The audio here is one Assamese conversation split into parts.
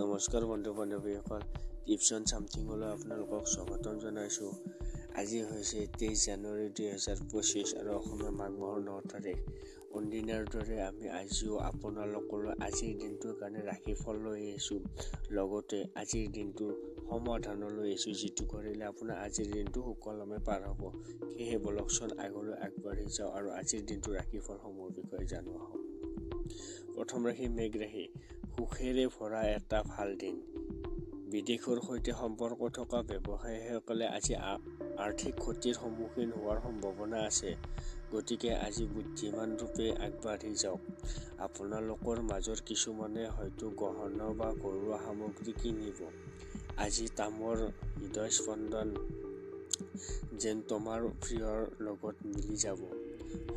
নমস্কাৰ বন্ধু বান্ধৱীসকল, টিপছন চামথিঙলৈ আপোনালোকক স্বাগতম জনাইছোঁ। আজি হৈছে 23 জানুৱাৰী 2025 আৰু অসমীয়া মাঘ মাহৰ 9 তাৰিখ। অন্দিনাৰ দৰে আমি আজিও আপোনালোকলৈ আজিৰ দিনটোৰ কাৰণে ৰাশিফল লৈ আহিছোঁ। লগতে আজিৰ দিনটোৰ সমাধান লৈ আহিছোঁ, যিটো কৰিলে আপোনাৰ আজিৰ দিনটো সুকলমে পাৰ হ'ব। সেয়েহে বলকচোন আগলৈ আগবাঢ়ি যাওঁ আৰু আজিৰ দিনটোৰ ৰাশিফলসমূহৰ বিষয়ে জানোৱা হওক। প্ৰথম ৰাশি মেঘ ৰাশি। সুখেৰে ভৰা এটা ভাল দিন। বিদেশৰ সৈতে সম্পৰ্ক থকা ব্যৱসায়ীসকলে আজি আৰ্থিক ক্ষতিৰ সন্মুখীন হোৱাৰ সম্ভাৱনা আছে। গতিকে আজি বুদ্ধিমান ৰূপে আগবাঢ়ি যাওক। আপোনালোকৰ মাজৰ কিছুমানে হয়তো গহনা বা ঘৰুৱা সামগ্ৰী কিনিব। আজি তামৰ হৃদয় স্পন্দন যেন তোমাৰ প্ৰিয়ৰ লগত মিলি যাব।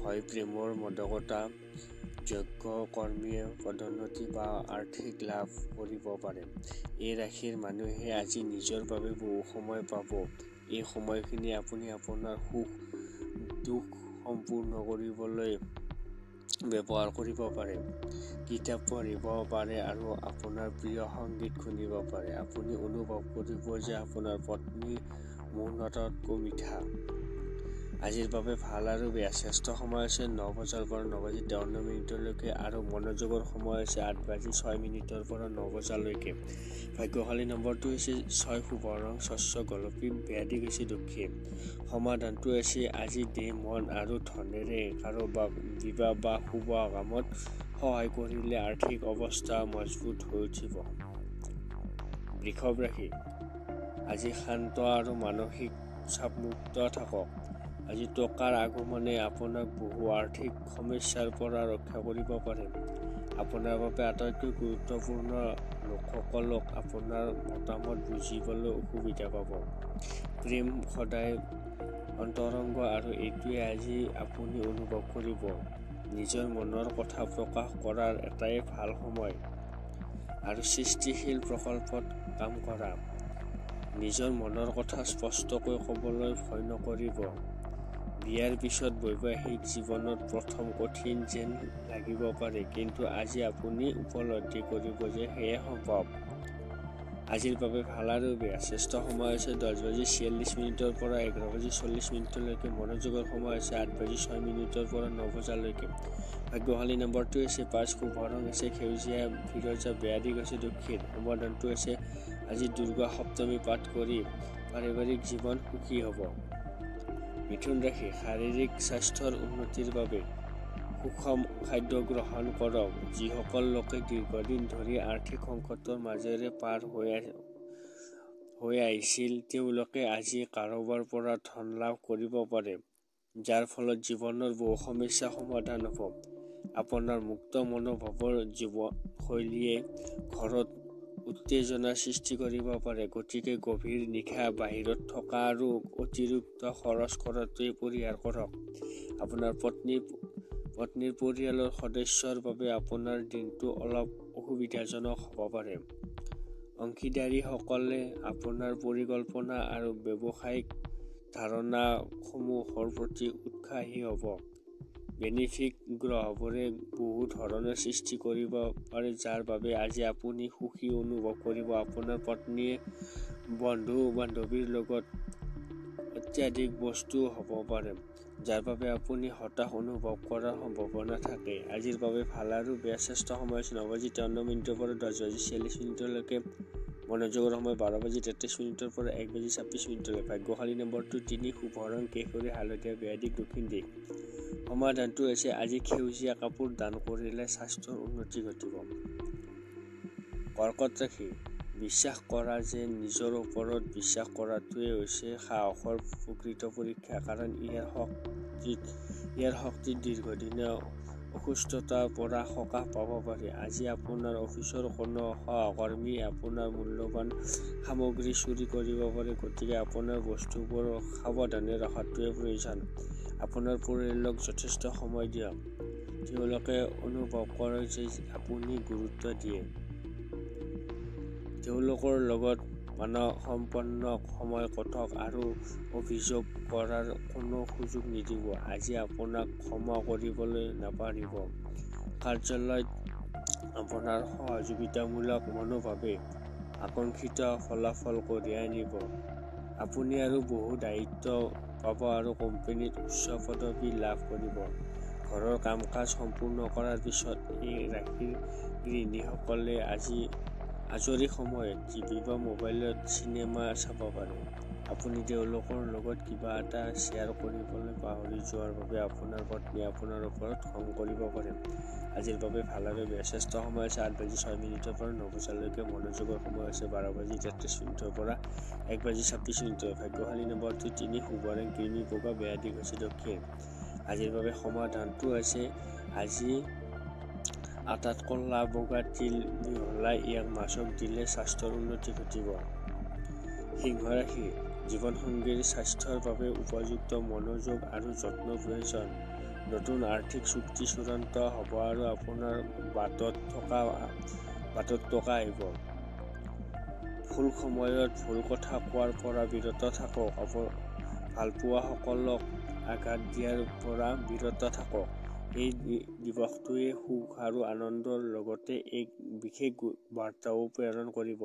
হয় প্ৰেমৰ মাদকতা, যোগ্য কৰ্মীয়ে পদোন্নতি বা আৰ্থিক লাভ কৰিব পাৰে। এই ৰাশিৰ মানুহে আজি নিজৰ বাবে বহু সময় পাব। এই সময়খিনি আপুনি আপোনাৰ সুখ দুখ সম্পূৰ্ণ কৰিবলৈ ব্যৱহাৰ কৰিব পাৰে। কিতাপ পঢ়িব পাৰে আৰু আপোনাৰ প্ৰিয় সংগীত শুনিব পাৰে। আপুনি অনুভৱ কৰিব যে আপোনাৰ পত্নী মৌনতাতকৈ মিঠা। আজিৰ বাবে ভাল আৰু বেয়া। শ্ৰেষ্ঠ সময় হৈছে 9 বজাৰ পৰা 9:53 আৰু মনোযোগৰ সময় হৈছে 8:06 পৰা 9 বজালৈকে। ভাগ্যশালী নম্বৰটো হৈছে 6, শুভ ৰং স্বচ্ছ গোলপী, বেয়া দিশ হৈছে দক্ষিণ। সমাধানটো হৈছে আজি দেহ মন আৰু ধনেৰে কাৰোবাক বিবাহ বা শুভ কামত সহায় কৰিলে আৰ্থিক অৱস্থা মজবুত হৈ উঠিব। বৃষভ ৰাশি। আজি শান্ত আৰু মানসিক চাপমুক্ত থাকক। আজি টকাৰ আগমনে আপোনাক বহু আৰ্থিক সমস্যাৰ পৰা ৰক্ষা কৰিব পাৰে। আপোনাৰ বাবে আটাইতকৈ গুৰুত্বপূৰ্ণ লোকসকলক আপোনাৰ মতামত বুজিবলৈ অসুবিধা পাব। প্ৰেম সদায় অন্তৰংগ আৰু এইটোৱে আজি আপুনি অনুভৱ কৰিব। নিজৰ মনৰ কথা প্ৰকাশ কৰাৰ এটাই ভাল সময় আৰু সৃষ্টিশীল প্ৰকল্পত কাম কৰা। নিজৰ মনৰ কথা স্পষ্টকৈ ক'বলৈ ভয় নকৰিব। বিয়াৰ পিছত বৈবাহিক জীৱনত প্ৰথম কঠিন যেন লাগিব পাৰে, কিন্তু আজি আপুনি উপলব্ধি কৰিব যে সেয়া সম্ভৱ। আজিৰ বাবে ভাল আৰু বেয়া। শ্ৰেষ্ঠ সময় হৈছে 10:46 পৰা 11:40 মনোযোগৰ সময় হৈছে 8:06 পৰা 9 বজালৈকে। ভাগ্যশালী নম্বৰটো হৈছে 5, শুভ ৰং হৈছে সেউজীয়া ফিৰোজা, বেয়া দিশ হৈছে দক্ষিণ। সমাধানটো হৈছে আজি দুৰ্গা সপ্তমী পাঠ কৰি পাৰিবাৰিক জীৱন সুখী হ'ব। মিথুন ৰাশি। শাৰীৰিক স্বাস্থ্যৰ উন্নতিৰ বাবে সুষম খাদ্য গ্ৰহণ কৰক। যিসকল লোকে দীৰ্ঘদিন ধৰি আৰ্থিক সংকটৰ মাজেৰে পাৰ হৈ আহিছিল, তেওঁলোকে আজি কাৰোবাৰ পৰা ধন লাভ কৰিব পাৰে, যাৰ ফলত জীৱনৰ বহু সমস্যা সমাধান হ'ব। আপোনাৰ মুক্ত মনোভাৱৰ জীৱনশৈলীয়ে ঘৰত উত্তেজনাৰ সৃষ্টি কৰিব পাৰে। গতিকে গভীৰ নিশা বাহিৰত থকা আৰু অতিৰিক্ত খৰচ কৰাটোৱে পৰিহাৰ কৰক। আপোনাৰ পত্নীৰ পৰিয়ালৰ সদস্যৰ বাবে আপোনাৰ দিনটো অলপ অসুবিধাজনক হ'ব পাৰে। অংশীদাৰীসকলে আপোনাৰ পৰিকল্পনা আৰু ব্যৱসায়িক ধাৰণাসমূহৰ প্ৰতি উৎসাহী হ'ব। বেনিফিক গ্ৰহবোৰে বহু ধৰণৰ সৃষ্টি কৰিব পাৰে, যাৰ বাবে আজি আপুনি সুখী অনুভৱ কৰিব। আপোনাৰ পত্নীয়ে বন্ধু-বান্ধৱীৰ লগত অত্যাধিক বস্তু হ'ব পাৰে, যাৰ বাবে আপুনি হতাশ অনুভৱ কৰাৰ সম্ভাৱনা থাকে। আজিৰ বাবে ভাল আৰু বেয়া। শ্ৰেষ্ঠ সময় হৈছে 9:53 পৰা 10:46 মনোযোগৰ সময় 12:33 পৰা 1:26। ভাগ্যশালী নম্বৰটো 3, শুভ ৰং কেশৰী হালধীয়া, বেয়া দিশ দক্ষিণ দিশ। সমাধানটো হৈছে আজি সেউজীয়া কাপোৰ দান কৰিলে স্বাস্থ্যৰ উন্নতি ঘটিব। কৰ্কট ৰাশি। বিশ্বাস কৰা যে নিজৰ ওপৰত বিশ্বাস কৰাটোৱে হৈছে সাহসৰ প্ৰকৃত পৰীক্ষা, কাৰণ ইয়াৰ শক্তিত দীৰ্ঘদিনীয়া অসুস্থতাৰ পৰা সকাহ পাব পাৰি। আজি আপোনাৰ অফিচৰ কোনো সহকৰ্মীয়ে আপোনাৰ মূল্যৱান সামগ্ৰী চুৰি কৰিব পাৰে, গতিকে আপোনাৰ বস্তুবোৰ সাৱধানে ৰখাটোৱে প্ৰয়োজন। আপোনাৰ পৰিয়ালক যথেষ্ট সময় দিয়ক। তেওঁলোকে অনুভৱ কৰে যে আপুনি গুৰুত্ব দিয়ে। তেওঁলোকৰ লগত মানসম্পন্ন সময় কটাওক আৰু অভিযোগ কৰাৰ কোনো সুযোগ নিদিব। আজি আপোনাক ক্ষমা কৰিবলৈ নাপাহৰিব। কাৰ্যালয়ত আপোনাৰ সহযোগিতামূলক মনোভাৱে আকাংক্ষিত ফলাফল কঢ়িয়াই আনিব। আপুনি আৰু বহু দায়িত্ব পাব আৰু কোম্পানীত উচ্চ পদবী লাভ কৰিব। ঘৰৰ কাম কাজ সম্পূৰ্ণ কৰাৰ পিছত এই ৰাশিৰ গৃহিণীসকলে আজৰি সময়ত টিভি বা মোবাইলত চিনেমা চাব পাৰে। আপুনি তেওঁলোকৰ লগত কিবা এটা শ্বেয়াৰ কৰিবলৈ পাহৰি যোৱাৰ বাবে আপোনাৰ পত্নীয়ে আপোনাৰ ওপৰত খং কৰিব পাৰে। আজিৰ বাবে ভাল আৰু বেয়া। শ্ৰেষ্ঠ সময় হৈছে 8:06 পৰা 9 বজালৈকে। মনোযোগৰ সময় হৈছে 12:33 পৰা 1:26। ভাগ্যশালী নম্বৰটো 3, শুভ ৰং ক্ৰীমি বগা, বেয়া দিশ হৈছে দক্ষিণ। আজিৰ বাবে সমাধানটো হৈছে আজি আটাত ক'লা বগা তিল মিহলাই ইয়াক মাছক দিলে স্বাস্থ্যৰ উন্নতি ঘটিব। সিংহ ৰাশি, জীৱনসংগীৰ স্বাস্থ্যৰ বাবে উপযুক্ত মনোযোগ আৰু যত্ন প্ৰয়োজন। নতুন আৰ্থিক চুক্তি চূড়ান্ত হ'ব আৰু আপোনাৰ বাটত টকা আহিব। ভুল সময়ত ভুল কথা কোৱাৰ পৰা বিৰত থাকক। ভালপোৱাসকলক আঘাত দিয়াৰ পৰা বিৰত থাকক। এই দিৱসটোৱে সুখ আৰু আনন্দৰ লগতে এক বিশেষ বাৰ্তাও প্ৰেৰণ কৰিব।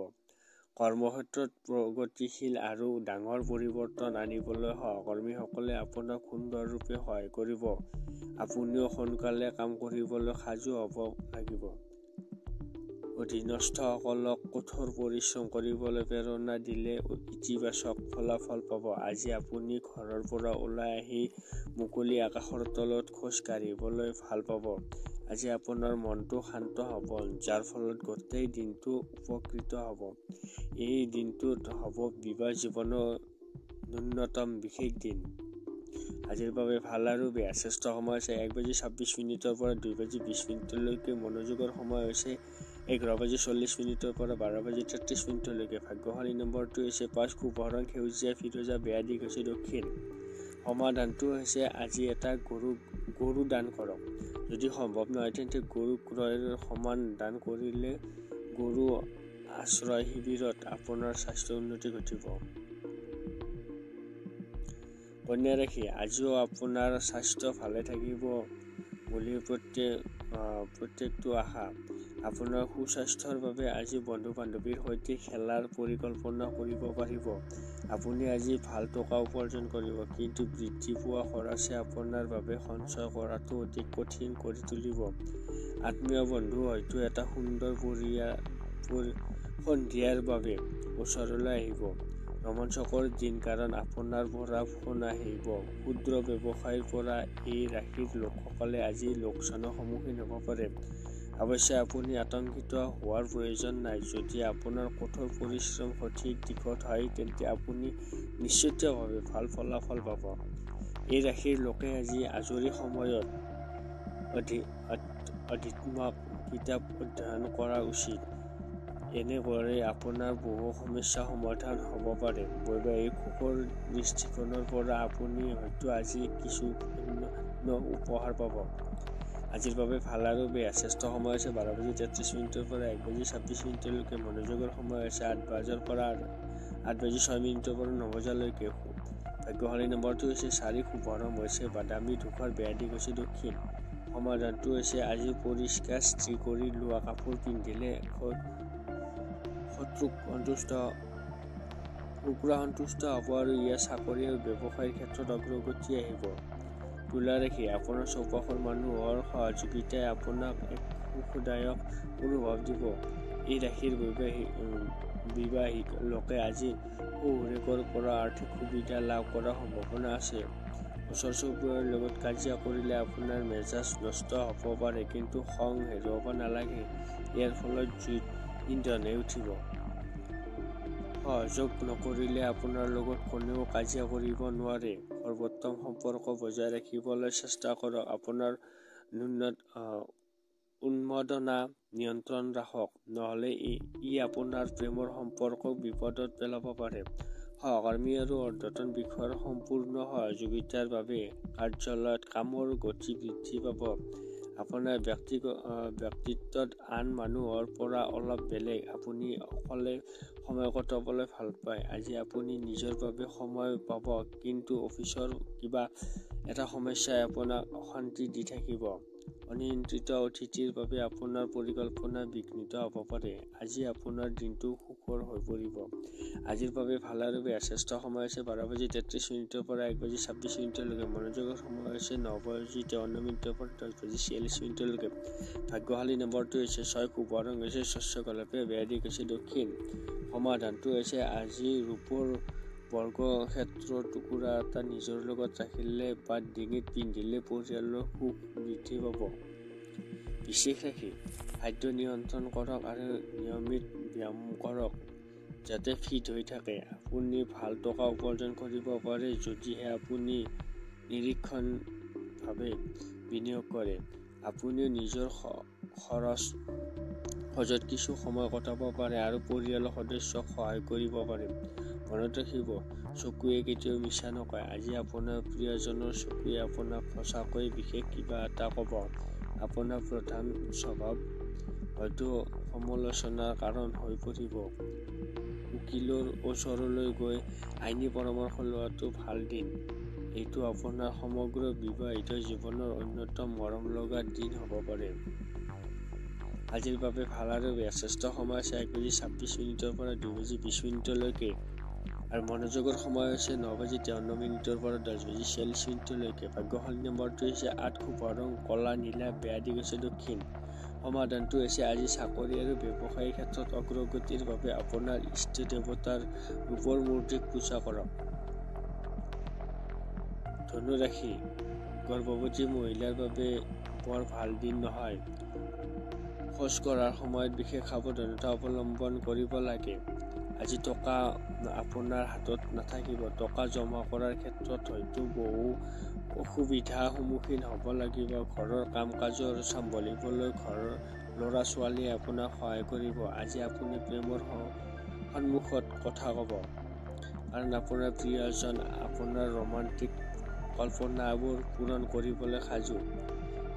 কৰ্মক্ষেত্ৰত প্ৰগতিশীল আৰু ডাঙৰ পৰিৱৰ্তন আনিবলৈ সহকৰ্মীসকলে আপোনাক সুন্দৰৰূপে সহায় কৰিব। আপুনিও সোনকালে কাম কৰিবলৈ সাজু হ'ব লাগিব। অধীনস্থসকলক কঠোৰ পৰিশ্ৰম কৰিবলৈ প্ৰেৰণা দিলে ইতিবাচক ফলাফল পাব। আজি আপুনি ঘৰৰ পৰা ওলাই আহি মুকলি আকাশৰ তলত খোজ কাঢ়িবলৈ ভাল পাব। আজি আপোনাৰ মনটো শান্ত হ'ব, যাৰ ফলত গোটেই দিনটো উপকৃত হ'ব। এই দিনটোত হ'ব বিবাহ জীৱনৰ ন্যূনতম বিশেষ দিন। আজিৰ বাবে ভাল আৰু বেয়া। শ্ৰেষ্ঠ সময় হৈছে 1:26 পৰা 2:20 মনোযোগৰ সময় হৈছে 11:40 পৰা 12:33। ভাগ্যশালী নম্বৰটো হৈছে 5, শুভ ৰং সেউজীয়া ফিৰোজা, বেয়া দিশ হৈছে দক্ষিণ। সমাধানটো হৈছে আজি এটা গৰু দান কৰক। যদি সম্ভৱ নহয় তেন্তে গৰু ক্ৰয়ৰ সমান দান কৰিলে গৰু আশ্ৰয় শিবিৰত আপোনাৰ স্বাস্থ্য উন্নতি ঘটিব। কন্যা ৰাশি, আজিও আপোনাৰ স্বাস্থ্য ভালে থাকিব বুলি প্ৰত্যেকটো আশা। আপোনাৰ সুস্বাস্থ্যৰ বাবে আজি বন্ধু-বান্ধৱীৰ সৈতে খেলাৰ পৰিকল্পনা কৰিব পাৰিব। আপুনি আজি ভাল টকা উপাৰ্জন কৰিব, কিন্তু বৃদ্ধি পোৱা খৰচে আপোনাৰ বাবে সঞ্চয় কৰাটো অধিক কঠিন কৰি তুলিব। আত্মীয় বন্ধু হয়তো এটা সুন্দৰ সন্ধিয়াৰ বাবে ওচৰলৈ আহিব। ৰোমাঞ্চকৰ দিন, কাৰণ আপোনাৰ পৰা ফোন আহিব। ক্ষুদ্ৰ ব্যৱসায়ৰ পৰা এই ৰাশিৰ লোকসকলে আজি লোকচানৰ সন্মুখীন হ'ব পাৰে। অৱশ্যে আপুনি আতংকিত হোৱাৰ প্ৰয়োজন নাই। যদি আপোনাৰ কঠোৰ পৰিশ্ৰম সঠিক দিশত হয় তেন্তে আপুনি নিশ্চিতভাৱে ভাল ফলাফল পাব। এই ৰাশিৰ লোকে আজি আজৰি সময়ত অধ্যাত্মিক কিতাপ অধ্যয়ন কৰা উচিত। এনে কৰি আপোনাৰ বহু সমস্যা সমাধান হ'ব পাৰে। বৈবাহিক সুখৰ দৃষ্টিকোণৰ পৰা আপুনি হয়তো আজি কিছু অন্য উপহাৰ পাব। আজিৰ বাবে ভাল আৰু বেয়া। শ্ৰেষ্ঠ সময় হৈছে 12:33 পৰা 1:26। মনোযোগৰ সময় হৈছে 8 পৰা 8:06 পৰা 9 বজালৈকে। ভাগ্যশালী নম্বৰটো হৈছে 4, শুভ ৰং হৈছে বাদামী ধূসৰ, বেয়া দিশ হৈছে দক্ষিণ। সমাধানটো হৈছে আজি পৰিষ্কাৰ ইস্ত্ৰি কৰি লোৱা কাপোৰ পিন্ধিলে কুকুৰা সন্তুষ্ট হ'ব আৰু ইয়াৰ চাকৰি আৰু ব্যৱসায়ৰ ক্ষেত্ৰত অগ্ৰগতি আহিব। তুলা ৰাশি, আপোনাৰ চৌপাশৰ মানুহৰ সহযোগিতাই আপোনাক এক সুখদায়ক অনুভৱ দিব। এই ৰাশিৰ বিবাহিক লোকে আজি শহুৰেকৰ পৰা আৰ্থিক সুবিধা লাভ কৰাৰ সম্ভাৱনা আছে। ওচৰ চুবুৰীয়াৰ লগত কাজিয়া কৰিলে আপোনাৰ মেজাজ নষ্ট হ'ব পাৰে, কিন্তু খং হেৰুৱাব নালাগে। ইয়াৰ ফলত জুইত ইন্ধনহে উঠিব। সহযোগ নকৰিলে আপোনাৰ লগত কোনেও কাজিয়া কৰিব নোৱাৰে। সৰ্বোত্তম সম্পৰ্ক বজাই ৰাখিবলৈ চেষ্টা কৰক। আপোনাৰ উন্মাদনা নিয়ন্ত্ৰণ ৰাখক, নহ'লে ই আপোনাৰ প্ৰেমৰ সম্পৰ্কক বিপদত পেলাব পাৰে। সহকৰ্মী আৰু ঊৰ্ধ্বতন বিষয়াৰ সম্পূৰ্ণ সহযোগিতাৰ বাবে কাৰ্যালয়ত কামৰ গতি বৃদ্ধি পাব। আপোনাৰ ব্যক্তিত্বত আন মানুহৰ পৰা অলপ বেলেগ। আপুনি অকলে সময় কটাবলৈ ভাল পায়। আজি আপুনি নিজৰ বাবে সময় পাব, কিন্তু অফিচৰ কিবা এটা সমস্যাই আপোনাক অশান্তি দি থাকিব। অনিয়ন্ত্ৰিত অতিথিৰ বাবে আপোনাৰ পৰিকল্পনা বিঘ্নিত হ'ব পাৰে। আজি আপোনাৰ দিনটো সুখৰ হৈ পৰিব। আজিৰ বাবে ভাল আৰু বেয়া শ্ৰেষ্ঠ সময় হৈছে 12:33 পৰা 1:26 মনোযোগৰ সময় হৈছে 9:53 পৰা 10:46 ভাগ্যশালী নম্বৰটো হৈছে 6, শুভ ৰং হৈছে শস্য গোলাপী, বেয়া দিশ হৈছে দক্ষিণ। সমাধানটো হৈছে আজি ৰূপৰ বৰ্গক্ষেত্ৰৰ টুকুৰা এটা নিজৰ লগত ৰাখিলে বা ডিঙিত পিন্ধিলে পৰিয়ালৰ সুখ বৃদ্ধি পাব। বিশেষ ৰাশি, খাদ্য নিয়ন্ত্ৰণ কৰক আৰু নিয়মিত ব্যায়াম কৰক যাতে ফিট হৈ থাকে। আপুনি ভাল টকা উপাৰ্জন কৰিব পাৰে যদিহে আপুনি নিৰীক্ষণভাৱে বিনিয়োগ কৰে। আপুনিও নিজৰ খৰচত কিছু সময় কটাব পাৰে আৰু পৰিয়ালৰ সদস্যক সহায় কৰিব পাৰে। মনত ৰাখিব, চকুৱে কেতিয়াও মিছা নকয়। আজি আপোনাৰ প্ৰিয়জনৰ চকুৱে আপোনাক সঁচাকৈ বিশেষ কিবা এটা ক'ব। আপোনাৰ প্ৰধান স্বভাৱ হয়তো সমালোচনাৰ কাৰণ হৈ পৰিব। উকিলৰ ওচৰলৈ গৈ আইনী পৰামৰ্শ লোৱাটো ভাল দিন। এইটো আপোনাৰ সমগ্ৰ বিবাহিত জীৱনৰ অন্যতম মৰম লগা দিন হ'ব পাৰে। আজিৰ বাবে ভাল আৰু বেয়া শ্ৰেষ্ঠ সময় হৈছে 1:26 পৰা 2:20 আৰু মনোযোগৰ সময় হৈছে 9:53 পৰা 10:46 ভাগ্যশালী নম্বৰটো হৈছে 8, শুভ ৰং কলা নীলা, বেয়া দিশ হৈছে দক্ষিণ। সমাধানটো হৈছে আজি চাকৰি আৰু ব্যৱসায়ৰ ক্ষেত্ৰত অগ্ৰগতিৰ বাবে আপোনাৰ ইষ্ট দেৱতাৰ ৰূপৰ মূৰ্তিক পূজা কৰক। ধনু ৰাশি, গৰ্ভৱতী মহিলাৰ বাবে বৰ ভাল দিন নহয়। খোজ কঢ়াৰ সময়ত বিশেষ সাৱধানতা অৱলম্বন কৰিব লাগে। আজি টকা আপোনাৰ হাতত নাথাকিব। টকা জমা কৰাৰ ক্ষেত্ৰত হয়তো বহু অসুবিধাৰ সন্মুখীন হ'ব লাগিব। ঘৰৰ কাম কাজৰ চম্ভালিবলৈ ঘৰৰ ল'ৰা ছোৱালীয়ে আপোনাক সহায় কৰিব। আজি আপুনি প্ৰেমৰ সন্মুখত কথা ক'ব কাৰণ আপোনাৰ প্ৰিয়জন আপোনাৰ ৰোমান্টিক কল্পনাবোৰ পূৰণ কৰিবলৈ সাজু।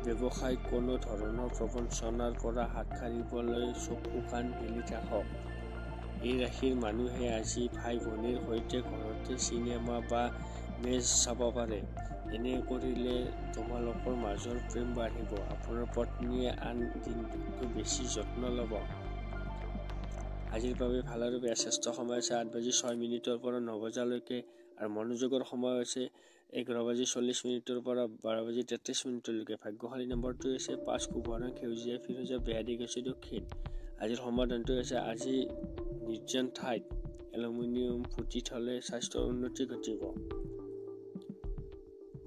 ব্যৱসায়িক কোনো ধৰণৰ প্ৰবঞ্চনাৰ পৰা হাত সাৰিবলৈ চকু কাণ মেলি থাকক। এই ৰাশিৰ মানুহে আজি ভাই ভনীৰ সৈতে ঘৰতে চিনেমা বা মেচ চাব পাৰে। এনে কৰিলে তোমালোকৰ মাজৰ প্ৰেম বাঢ়িব। আপোনাৰ পত্নীয়ে আন দিনটোতকৈ বেছি যত্ন ল'ব। আজিৰ বাবে ভাল আৰু বেয়া শ্ৰেষ্ঠ সময় হৈছে 8:06 পৰা 9 আৰু মনোযোগৰ সময় হৈছে 11:40 পৰা 12:33 ভাগ্যশালী নম্বৰটো হৈছে 5, শুভ ৰং সেউজীয়া ফিৰোজা, বেয়া দিশ হৈছে দক্ষিণ। আজিৰ সমাধানটো হৈছে আজি নিৰ্জন ঠাইত এলুমিনিয়াম পুতি থলে স্বাস্থ্যৰ উন্নতি ঘটিব।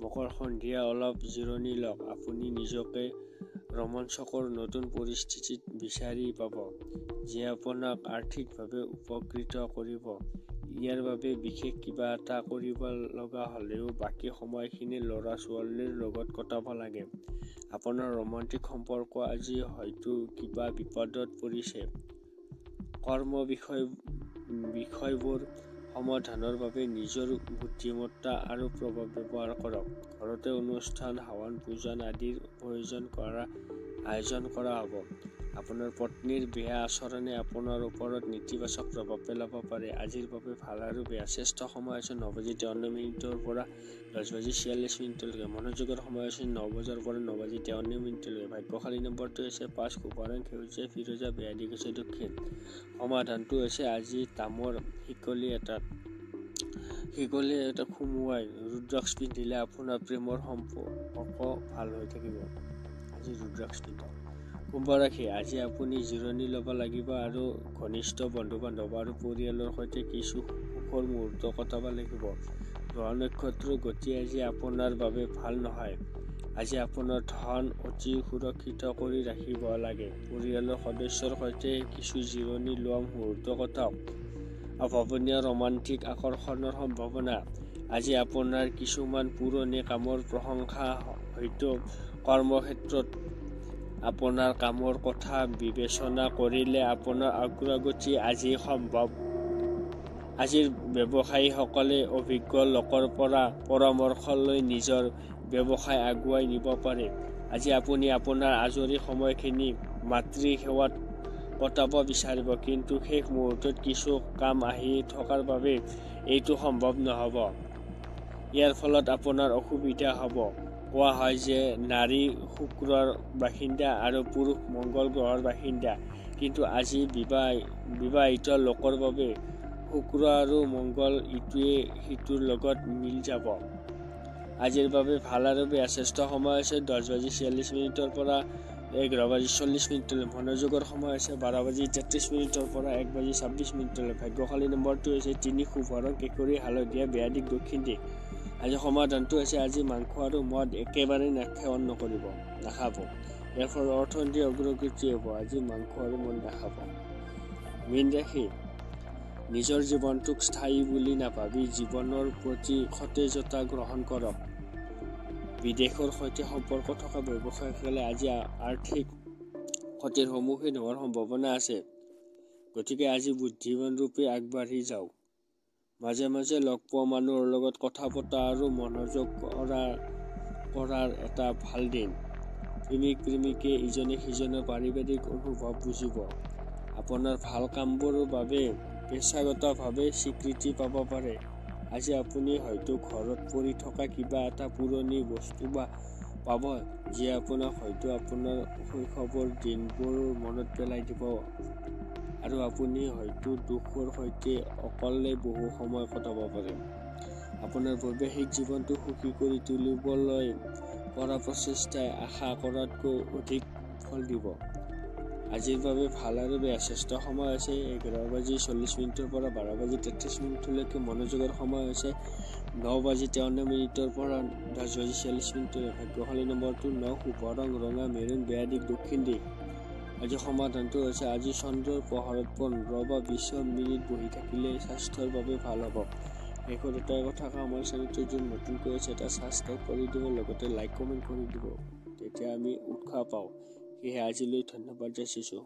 মকৰ সন্ধিয়া অলপ জিৰণি লওক। আপুনি নিজকে ৰোমাঞ্চকৰ নতুন পৰিস্থিতিত বিচাৰি পাব যিয়ে আপোনাক আৰ্থিকভাৱে উপকৃত কৰিব। ইয়াৰ বাবে বিশেষ কিবা এটা কৰিব লগা হ'লেও বাকী সময়খিনি ল'ৰা ছোৱালীৰ লগত কটাব লাগে। আপোনাৰ ৰোমান্টিক সম্পৰ্ক আজি হয়তো কিবা বিপদত পৰিছে। কৰ্ম বিষয়বোৰ সমাধানৰ বাবে নিজৰ বুদ্ধিমত্তা আৰু প্ৰভাৱ ব্যৱহাৰ কৰক। ঘৰতে অনুষ্ঠান, হাৱন পূজন আদিৰ আয়োজন কৰা হ'ব। আপোনাৰ পত্নীৰ বেয়া আচৰণে আপোনাৰ ওপৰত নেতিবাচক প্ৰভাৱ পেলাব পাৰে। আজিৰ বাবে ভাল আৰু বেয়া শ্ৰেষ্ঠ সময় হৈছে 9:53 পৰা 10:46 মনোযোগৰ সময় হৈছে 9 পৰা 9:53 ভাগ্যশালী নম্বৰটো হৈছে 5, শুভ ৰং সেউজীয়া ফিৰোজা, বেয়া দিশ হৈছে দক্ষিণ। সমাধানটো হৈছে আজি তামৰ শিকলি এটা সুমুৱাই ৰুদ্ৰাক্ষ পিন্ধিলে আপোনাৰ প্ৰেমৰ সম্পৰ্ক ভাল হৈ থাকিব। আজি ৰুদ্ৰাক্ষ পিন্ধক। কুম্ভ ৰাশি, আজি আপুনি জিৰণি ল'ব লাগিব আৰু ঘনিষ্ঠ বন্ধু বান্ধৱ আৰু পৰিয়ালৰ সৈতে কিছু সুখৰ মুহূৰ্ত কটাব লাগিব। গ্ৰহ নক্ষত্ৰৰ গতি আজি আপোনাৰ বাবে ভাল নহয়। আজি আপোনাৰ ধন অতি সুৰক্ষিত কৰি ৰাখিব লাগে। পৰিয়ালৰ সদস্যৰ সৈতে কিছু জিৰণি লোৱা মুহূৰ্ত কটাওক। অভাৱনীয় ৰোমান্টিক আকৰ্ষণৰ সম্ভাৱনা। আজি আপোনাৰ কিছুমান পুৰণি কামৰ প্ৰশংসা হয়তো কৰ্মক্ষেত্ৰত আপোনাৰ কামৰ কথা বিবেচনা কৰিলে আপোনাৰ অগ্ৰগতি আজি সম্ভৱ। আজিৰ ব্যৱসায়ীসকলে অভিজ্ঞ লোকৰ পৰা পৰামৰ্শ লৈ নিজৰ ব্যৱসায় আগুৱাই নিব পাৰে। আজি আপুনি আপোনাৰ আজৰি সময়খিনি মাতৃ সেৱাত কটাব বিচাৰিব, কিন্তু শেষ মুহূৰ্তত কিছু কাম আহি থকাৰ বাবে এইটো সম্ভৱ নহ'ব। ইয়াৰ ফলত আপোনাৰ অসুবিধা হ'ব। কোৱা হয় যে নাৰী শুক্ৰৰ বাসিন্দা আৰু পুৰুষ মংগল গ্ৰহৰ বাসিন্দা, কিন্তু আজি বিবাহিত লোকৰ বাবে শুক্ৰ আৰু মংগল ইটোৱে সিটোৰ লগত মিল যাব। আজিৰ বাবে ভাল আৰু বেয়া শ্ৰেষ্ঠ সময় হৈছে 10:46 পৰা 11:40। মনোযোগৰ সময় হৈছে 12:33 পৰা 1:26। ভাগ্যশালী নম্বৰটো হৈছে 3, শুভ ৰং কেশৰী হালধীয়া, বেয়া দিশ দক্ষিণ দিশ। আজি সমাধানটো হৈছে আজি মাংস আৰু মদ একেবাৰে সেৱন নাখাব। ইয়াৰ ফলত অৰ্থনৈতিক অগ্ৰগতি হ'ব। আজি মাংস আৰু মদ নাখাব। মীন ৰাশি, নিজৰ জীৱনটোক স্থায়ী বুলি নাভাবি জীৱনৰ প্ৰতি সতেজতা গ্ৰহণ কৰক। বিদেশৰ সৈতে সম্পৰ্ক থকা ব্যৱসায়ীসকলে আজি আৰ্থিক ক্ষতিৰ সন্মুখীন হোৱাৰ সম্ভাৱনা আছে। গতিকে আজি বুদ্ধিমান ৰূপে আগবাঢ়ি যাওক। মাজে মাজে লগ পোৱা মানুহৰ লগত কথা পতা আৰু মনোযোগ কৰাৰ এটা ভাল দিন। প্ৰেমিকে ইজনে সিজনৰ পাৰিবাৰিক অনুভৱ বুজিব। আপোনাৰ ভাল কামবোৰৰ বাবে পেছাগতভাৱে স্বীকৃতি পাব পাৰে। আজি আপুনি হয়তো ঘৰত পৰি থকা কিবা এটা পুৰণি বস্তু পাব, যিয়ে আপোনাক হয়তো আপোনাৰ শৈশৱৰ দিনবোৰ মনত পেলাই দিব, আৰু আপুনি হয়তো দুখৰ সৈতে অকলে বহু সময় কটাব পাৰে। আপোনাৰ বৈবাহিক জীৱনটো সুখী কৰি তুলিবলৈ কৰা প্ৰচেষ্টাই আশা কৰাতকৈ অধিক ফল দিব। আজিৰ বাবে ভাল আৰু বেয়া শ্ৰেষ্ঠ সময় হৈছে 11:40 পৰা 12:33। মনোযোগৰ সময় হৈছে 9:53 পৰা 10:46। ভাগ্যশালী নম্বৰটো 9, শুভ ৰং ৰঙা মেৰুন, বেয়া দিশ দক্ষিণ দিশ। আজি সমাধানটো হৈছে আজি চন্দ্ৰৰ পোহৰত 15 বা 20 মিনিট বহি থাকিলে স্বাস্থ্যৰ বাবে ভাল হ'ব। শেষত এটাই কথা কওঁ, আমাৰ চেনেলটো যোন নতুনকৈ আছে এটা ছাবস্ক্ৰাইব কৰি দিব, লগতে লাইক কমেণ্ট কৰি দিব, তেতিয়া আমি উৎসাহ পাওঁ। সেয়েহে আজিলৈ ধন্যবাদ যাচিছোঁ।